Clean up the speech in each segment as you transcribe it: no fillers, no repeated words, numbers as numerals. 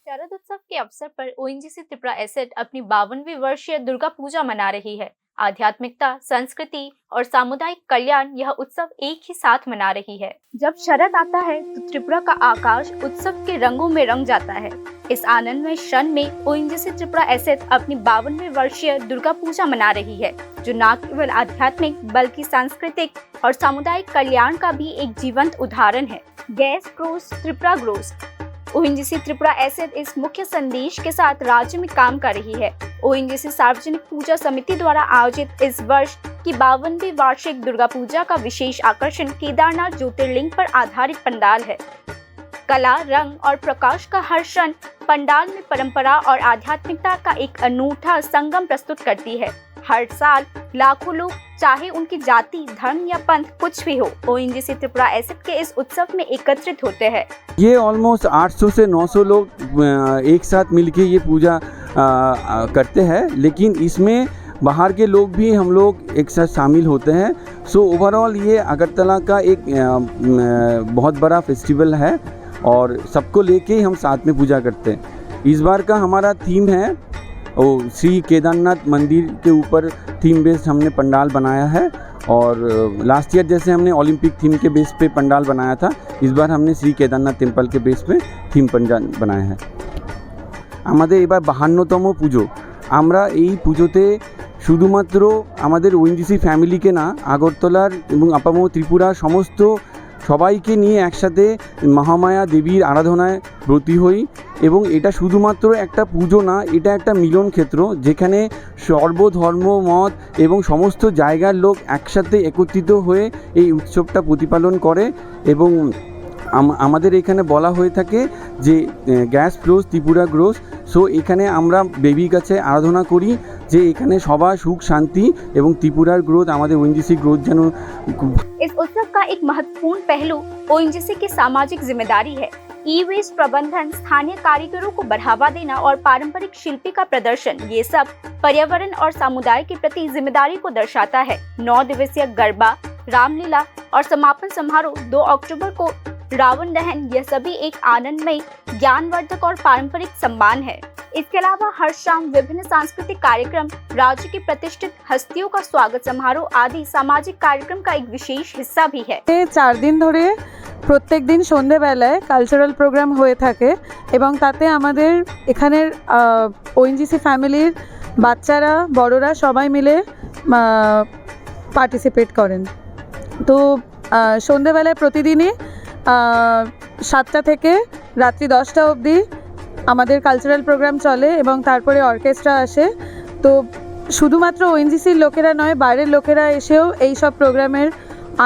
शरद उत्सव के अवसर पर ओएनजीसी त्रिपुरा एसेट अपनी 52वीं वर्षीय दुर्गा पूजा मना रही है। आध्यात्मिकता, संस्कृति और सामुदायिक कल्याण यह उत्सव एक ही साथ मना रही है। जब शरद आता है तो त्रिपुरा का आकाश उत्सव के रंगों में रंग जाता है। इस आनंदमय क्षण में ओएनजीसी त्रिपुरा एसेट अपनी 52वीं वर्षीय दुर्गा पूजा मना रही है, जो न केवल आध्यात्मिक बल्कि सांस्कृतिक और सामुदायिक कल्याण का भी एक जीवंत उदाहरण है। Gas grows Tripura grows. ONGC Tripura asset इस मुख्य संदेश के साथ राज्य में काम कर रही है। ओएनजीसी सार्वजनिक पूजा समिति द्वारा आयोजित इस वर्ष की 52वीं वार्षिक दुर्गा पूजा का विशेष आकर्षण केदारनाथ ज्योतिर्लिंग पर आधारित पंडाल है। कला, रंग और प्रकाश का हर क्षण पंडाल में परंपरा और आध्यात्मिकता का एक अनूठा संगम प्रस्तुत करती है। हर साल लाखों लोग, चाहे उनकी जाति, धर्म या पंथ कुछ भी हो, ओएनजीसी त्रिपुरा एसेट के इस उत्सव में एकत्रित होते हैं। ये ऑलमोस्ट 800 से 900 लोग एक साथ मिलके ये पूजा करते हैं, लेकिन इसमें बाहर के लोग भी हम लोग एक साथ शामिल होते हैं। सो ओवरऑल ये अगरतला का एक बहुत बड़ा फेस्टिवल है और सबको लेके हम साथ में पूजा करते हैं। इस बार का हमारा थीम है श्री केदारनाथ मंदिर के ऊपर थीम बेस्ड हमने पंडाल बनाया है। और लास्ट ईयर जैसे हमने ओलंपिक थीम के बेस पे पंडाल बनाया था, इस बार हमने श्री केदारनाथ टेम्पल के बेस पे थीम पंडाल बनाया है। আমাদের এবার 52তম পুজো। আমরা এই পুজোতে শুধুমাত্র আমাদের ওএনজিসি ফ্যামিলিকে না, আগরতলার এবং আপামর ত্রিপুরার সমস্ত সবাইকে নিয়ে একসাথে মহামায়া দেবীর আরাধনায় ব্রতী হই। এবং এটা শুধুমাত্র একটা পুজো না, এটা একটা মিলন ক্ষেত্র, যেখানে সর্বধর্ম মত এবং সমস্ত জায়গার লোক একসাথে একত্রিত হয়ে এই উৎসবটা প্রতিপালন করে। এবং আমাদের এখানে বলা হয়ে থাকে যে gas flows Tripura gross. So এখানে আমরা দেবীর কাছে আরাধনা করি যে এখানে সবার সুখ শান্তি এবং ত্রিপুরার গ্রোথ, আমাদের ওএনজিসি গ্রোথ যেন। इस उत्सव का एक महत्वपूर्ण पहलू ओएनजीसी की सामाजिक जिम्मेदारी है। ई वेस्ट प्रबंधन, स्थानीय कारीगरों को बढ़ावा देना और पारंपरिक शिल्पी का प्रदर्शन, ये सब पर्यावरण और समुदाय के प्रति जिम्मेदारी को दर्शाता है। 9 दिवसीय गरबा, रामलीला और समापन समारोह 2 अक्टूबर को रावण दहन, यह सभी एक आनंदमय, ज्ञानवर्धक और पारंपरिक सम्मान है। इसके अलावा हर शाम विभिन्न सांस्कृतिक कार्यक्रम, राज्य की प्रतिष्ठित हस्तियों का स्वागत समारोह आदि सामाजिक कार्यक्रम का एक विशेष हिस्सा भी है। 4 दिन ধরে প্রত্যেক দিন সন্ধ্যাবেলায় কালচারাল প্রোগ্রাম হয়ে থাকে এবং তাতে আমাদের এখানের ওএনজিসি ফ্যামিলির বাচ্চারা, বড়রা সবাই মিলে পার্টিসিপেট করেন। তো সন্ধ্যাবেলায় প্রতিদিনই 7টা থেকে রাত্রি 10টা অবধি আমাদের কালচারাল প্রোগ্রাম চলে এবং তারপরে অর্কেস্ট্রা আসে। তো শুধুমাত্র ওএনজিসির লোকেরা নয়, বাইরের লোকেরা এসেও এই সব প্রোগ্রামের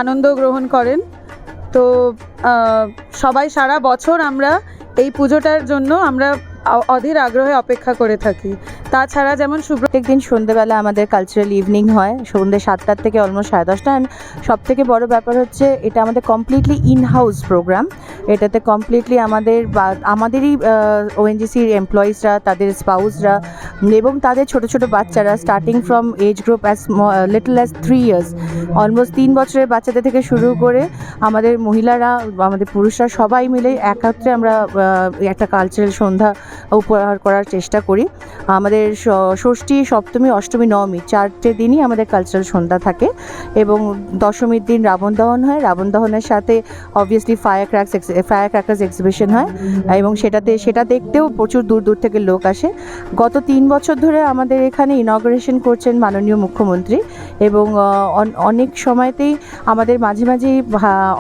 আনন্দ গ্রহণ করেন। তো সবাই সারা বছর আমরা এই পুজোটার জন্য আমরা অধীর আগ্রহে অপেক্ষা করে থাকি। তাছাড়া যেমন প্রত্যেক দিন সন্ধ্যেবেলা আমাদের কালচারাল ইভিনিং হয়, সন্ধ্যে 7টার থেকে অলমোস্ট 10:30। অ্যান্ড সবথেকে বড় ব্যাপার হচ্ছে এটা আমাদের কমপ্লিটলি ইন হাউস প্রোগ্রাম। এটাতে কমপ্লিটলি আমাদেরই ওএনজিসির এমপ্লয়িজরা, তাদের স্পাউসরা এবং তাদের ছোট ছোট বাচ্চারা, starting from age group as little as 3 years, almost 3 বছরের বাচ্চাদের থেকে শুরু করে আমাদের মহিলারা, আমাদের পুরুষরা সবাই মিলে একত্রে আমরা একটা কালচারাল সন্ধ্যা উপহার করার চেষ্টা করি। আমাদের ষষ্ঠী, সপ্তমী, অষ্টমী, নবমী 4টে দিনই আমাদের কালচারাল সন্ধ্যা থাকে এবং দশমীর দিন রাবণ দহন হয়। রাবণ দহনের সাথে অবভিয়াসলি ফায়ার ক্র্যাকার্স এক্সিবিশন হয় এবং সেটা দেখতেও প্রচুর দূর দূর থেকে লোক আসে। গত 3 বছর ধরে আমাদের এখানে ইনঅগ্রেশন করছেন মাননীয় মুখ্যমন্ত্রী এবং অনেক সময়তেই আমাদের মাঝে মাঝেই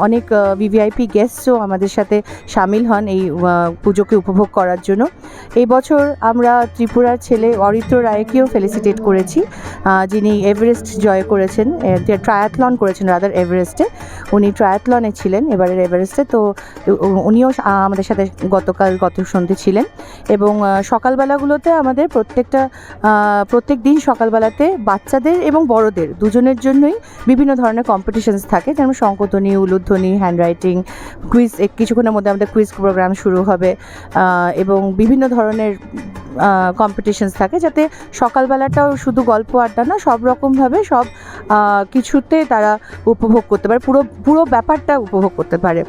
অনেক ভিভিআইপি গেস্টও আমাদের সাথে সামিল হন এই পুজোকে উপভোগ করার জন্য। এই বছর আমরা ত্রিপুরার ছেলে অরিত্র রায়কেও ফেলিসিটেট করেছি, যিনি এভারেস্ট জয় করেছেন, ট্রায়াথলন করেছেন রাদার এভারেস্টে। উনি ট্রায়াথলনে ছিলেন এবারের এভারেস্টে। তো উনিও আমাদের সাথে গত সন্ধ্যে ছিলেন এবং সকালবেলাগুলোতে আমাদের প্রত্যেক দিন সকালবেলাতে বাচ্চাদের এবং বড়দের দুজনের জন্যই বিভিন্ন ধরনের কম্পিটিশনস থাকে, যেমন শঙ্খধ্বনি, উলুধ্বনি, হ্যান্ডরাইটিং, কুইজ। কিছুক্ষণের মধ্যে আমাদের কুইজ প্রোগ্রাম শুরু হবে এবং বিভিন্ন ধরনের কম্পিটিশনস থাকে, যাতে সকালবেলাটাও শুধু গল্প আড্ডা না, সব রকমভাবে সব কিছুতে তারা উপভোগ করতে পারে, পুরো ব্যাপারটা উপভোগ করতে পারে।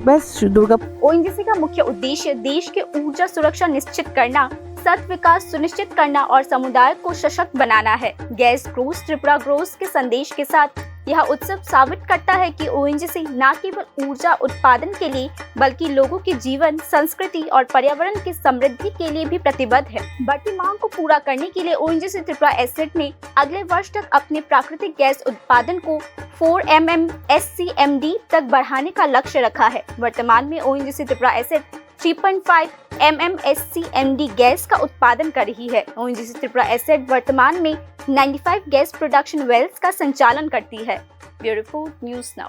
ব্যাস দুর্গা ओएनजीसी का मुख्य उद्देश्य देश के ऊर्जा सुरक्षा निश्चित करना, सत विकास सुनिश्चित करना और समुदाय को सशक्त बनाना है। गैस ग्रोस त्रिपुरा ग्रोस के संदेश के साथ यह उत्सव साबित करता है कि ओएनजीसी न केवल ऊर्जा उत्पादन के लिए बल्कि लोगों के जीवन, संस्कृति और पर्यावरण की समृद्धि के लिए भी प्रतिबद्ध है। बढ़ती मांग को पूरा करने के लिए ओएनजीसी त्रिपुरा एसेट ने अगले वर्ष तक अपने प्राकृतिक गैस उत्पादन को 4 MMSCMD तक बढ़ाने का लक्ष्य रखा है। वर्तमान में ONGC Tripura asset 3.5 MMSCMD gas का उत्पादन कर रही है। ओएनजीसी त्रिपुरा एसेट वर्तमान में 95 गैस प्रोडक्शन वेल्स का संचालन करती है। Bureau report, news now.